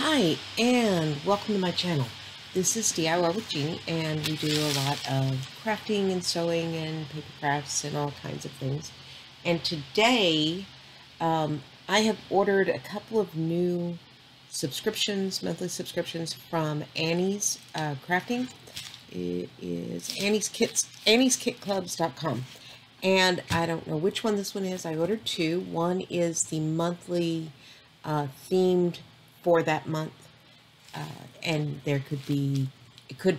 Hi, and welcome to my channel. This is DIY with Jeannie, and we do a lot of crafting and sewing and paper crafts and all kinds of things. And today, I have ordered a couple of new subscriptions, monthly subscriptions from Annie's Crafting. It is Annie'sKitClubs.com. And I don't know which one this one is. I ordered two. One is the monthly themed for that month, and it could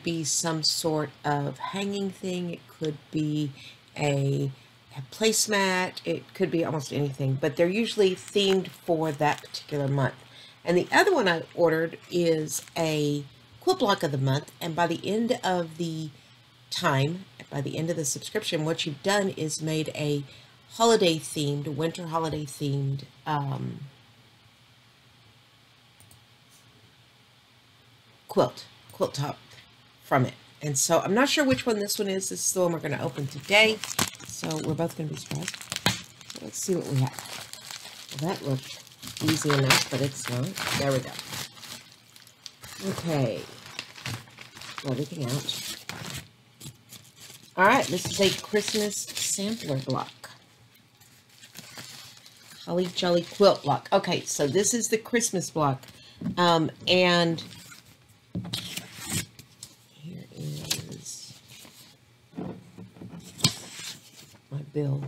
be some sort of hanging thing, it could be a placemat, it could be almost anything, but they're usually themed for that particular month. And the other one I ordered is a quilt block of the month, and by the end of the subscription, what you've done is made a winter holiday themed quilt top from it. And so I'm not sure which one this one is. This is the one we're going to open today. So we're both going to be surprised. So let's see what we have. Well, that looked easy enough, but it's not. There we go. Okay. Pull everything out. All right, this is a Christmas sampler block. Holly Jolly Quilt block. Okay, so this is the Christmas block. And here is my bill.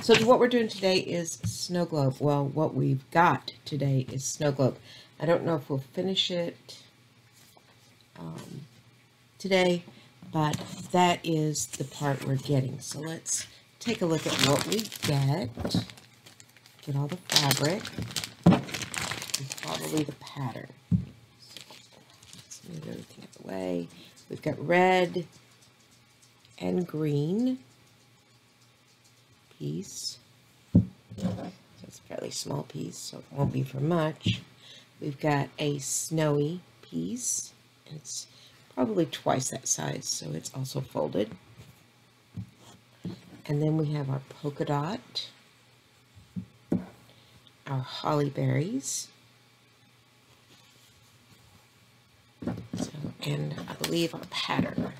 So what we're doing today is snow globe. Well, what we've got today is snow globe. I don't know if we'll finish it today, but that is the part we're getting. So let's take a look at what we get. Get all the fabric and probably the pattern. Move everything out of the way. We've got red and green piece. So it's a fairly small piece, so it won't be for much. We've got a snowy piece, and it's probably twice that size, so it's also folded. And then we have our polka dot, our holly berries. So, and I believe our pattern.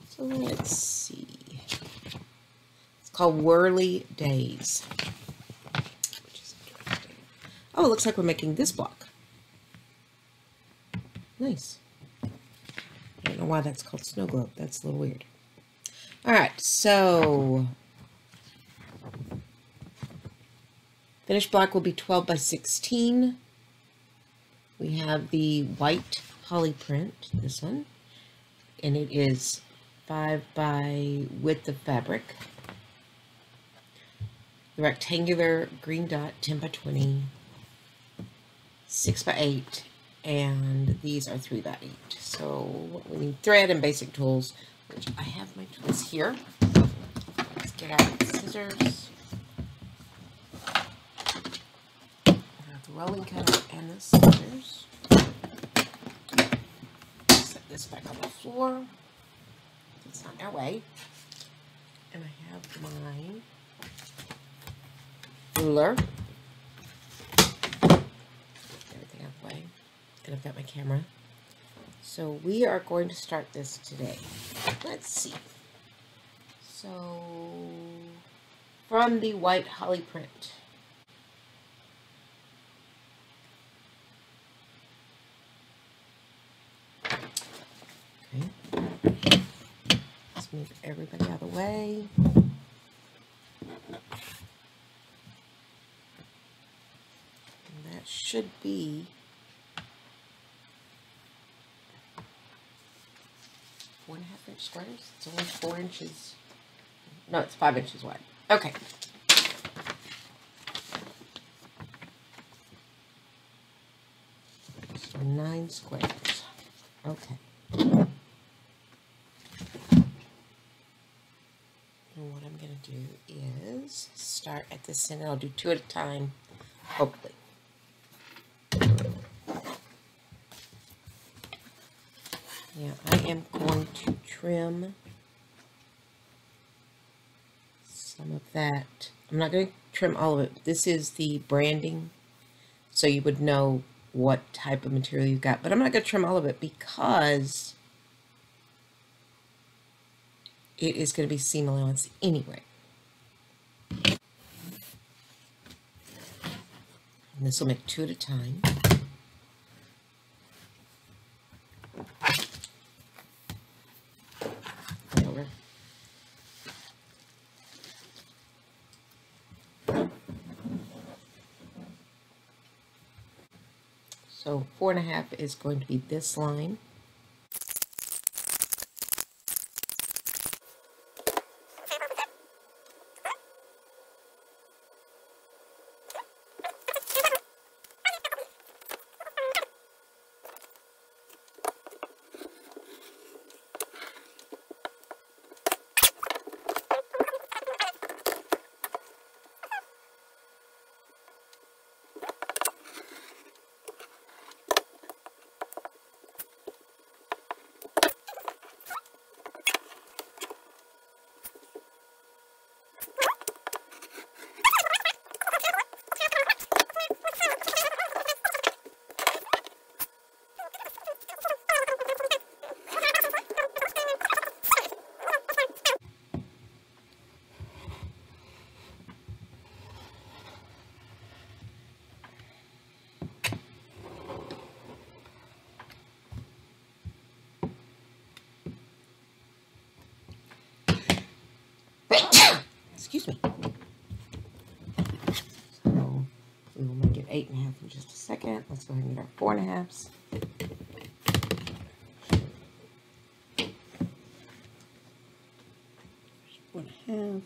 So let's see. It's called Whirly Days. Which is interesting. Oh, it looks like we're making this block. Nice. I don't know why that's called snow globe. That's a little weird. Alright, so finished block will be 12 by 16. We have the white holly print, this one, and it is 5 by width of fabric. The rectangular green dot, 10 by 20, 6 by 8, and these are 3 by 8. So we need thread and basic tools, which I have my tools here. Let's get out the scissors. The rolling cutter and the scissors. Set this back on the floor. It's not in our way. And I have my ruler. Everything out of the way. And I've got my camera. So we are going to start this today. Let's see. So from the white holly print. Let's move everybody out of the way. And that should be 4.5 inch squares. It's only 4 inches. No, it's 5 inches wide. Okay. So 9 squares. Okay. And what I'm going to do is start at the center. I'll do 2 at a time, hopefully. Yeah, I am going to trim some of that. I'm not going to trim all of it. This is the branding, so you would know what type of material you've got. But I'm not going to trim all of it because it is going to be seam allowance anyway. And this will make 2 at a time. Over. So 4.5 is going to be this line. Excuse me. So we will make it 8.5 in just a second. Let's go ahead and get our 4.5s. There's 4.5.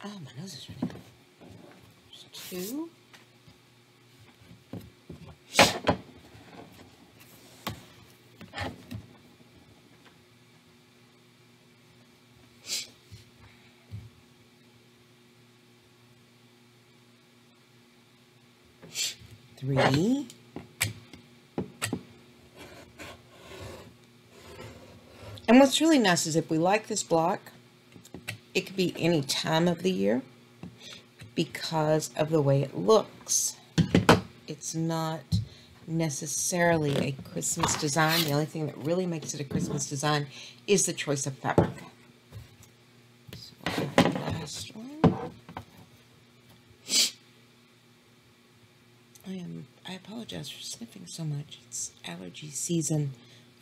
Oh, my nose is running. There's 2. Three. And what's really nice is if we like this block, it could be any time of the year because of the way it looks. It's not necessarily a Christmas design. The only thing that really makes it a Christmas design is the choice of fabric. So the last one. I apologize for sniffing so much. It's allergy season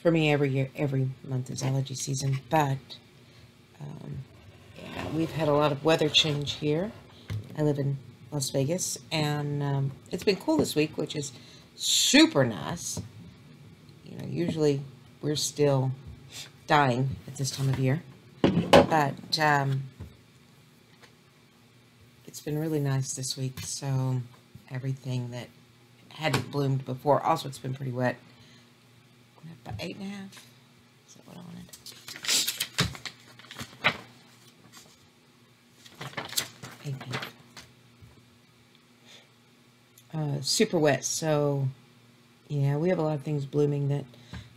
for me every year. Every month is allergy season, but yeah, we've had a lot of weather change here. I live in Las Vegas, and it's been cool this week, which is super nice. You know, usually we're still dying at this time of year, but it's been really nice this week. So everything that hadn't bloomed before. Also, it's been pretty wet. About 8.5. Is that what I wanted? 8.5. Super wet. So, yeah, we have a lot of things blooming that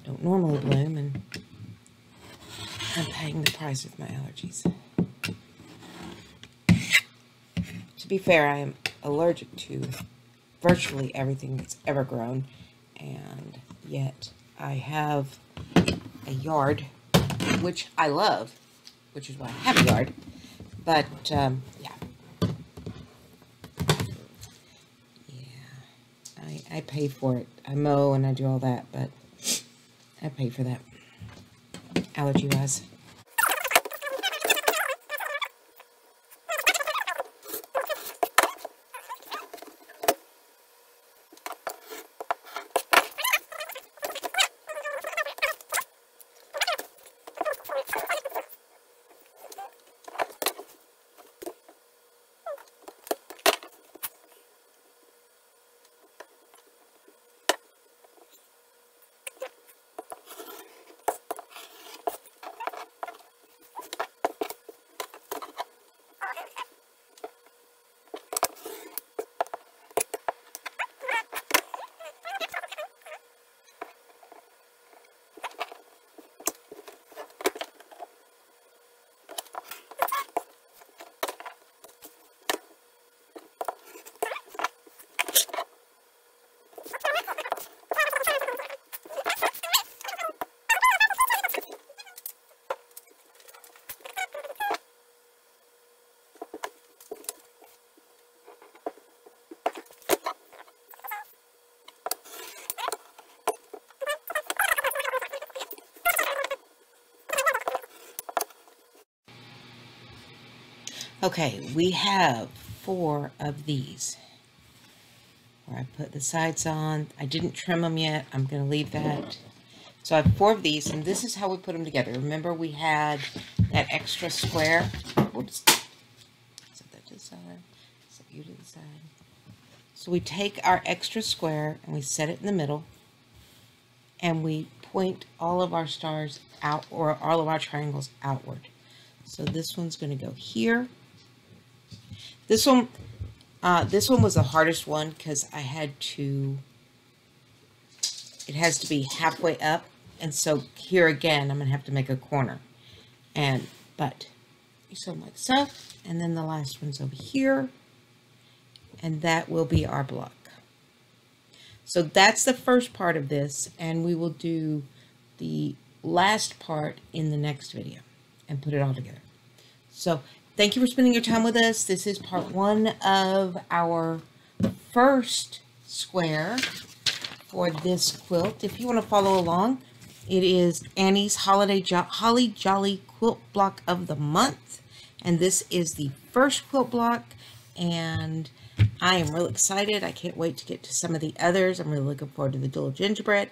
don't normally bloom, and I'm paying the price with my allergies. To be fair, I am allergic to virtually everything that's ever grown, and yet I have a yard, which I love, which is why I have a yard, but yeah, I pay for it. I mow and I do all that, but I pay for that, allergy-wise. Okay, we have 4 of these where I put the sides on. I didn't trim them yet. I'm going to leave that. So I have 4 of these, and this is how we put them together. Remember, we had that extra square. We'll just set that to the side. Set you to the side. So we take our extra square and we set it in the middle, and we point all of our stars out, or all of our triangles outward. So this one's going to go here. This one was the hardest one because I had to. It has to be halfway up, and so here again I'm going to have to make a corner. But so like so, and then the last one's over here, and that will be our block. So that's the first part of this, and we will do the last part in the next video and put it all together. So thank you for spending your time with us. This is part 1 of our first square for this quilt. If you want to follow along, it is Annie's Holly Jolly Quilt Block of the Month, and this is the first quilt block, and I am really excited. I can't wait to get to some of the others. I'm really looking forward to the dual gingerbread.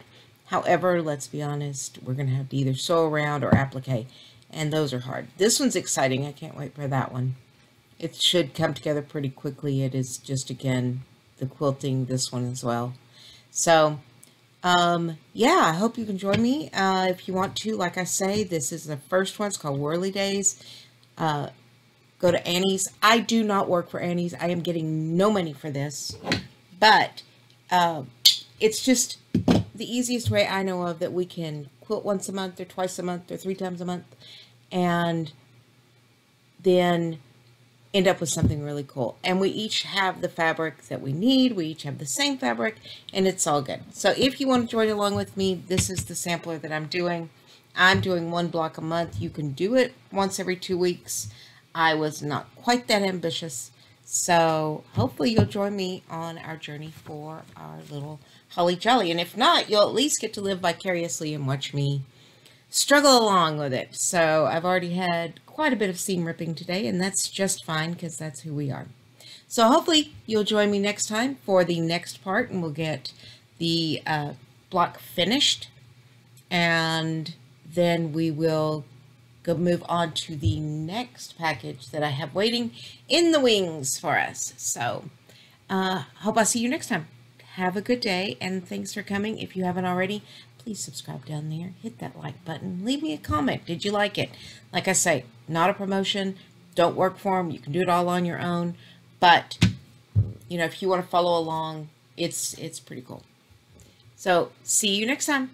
However, let's be honest, we're going to have to either sew around or applique, and those are hard. This one's exciting. I can't wait for that one. It should come together pretty quickly. It is just, again, the quilting, this one as well. So, yeah, I hope you can join me. If you want to, like I say, this is the first one. It's called Whirly Days. Go to Annie's. I do not work for Annie's. I am getting no money for this. But it's just the easiest way I know of that we can quilt once a month or twice a month or 3 times a month, and then end up with something really cool. And we each have the fabric that we need. We each have the same fabric, and it's all good. So if you want to join along with me, this is the sampler that I'm doing. I'm doing 1 block a month. You can do it once every 2 weeks. I was not quite that ambitious. So hopefully you'll join me on our journey for our little Holly Jolly. And if not, you'll at least get to live vicariously and watch me struggle along with it. So I've already had quite a bit of seam ripping today, and that's just fine because that's who we are. So hopefully you'll join me next time for the next part, and we'll get the block finished, and then we will go move on to the next package that I have waiting in the wings for us. So hope I'll see you next time. Have a good day, and thanks for coming. If you haven't already, please subscribe down there. Hit that like button. Leave me a comment. Did you like it? Like I say, not a promotion. Don't work for them. You can do it all on your own. But, you know, if you want to follow along, it's pretty cool. So, see you next time.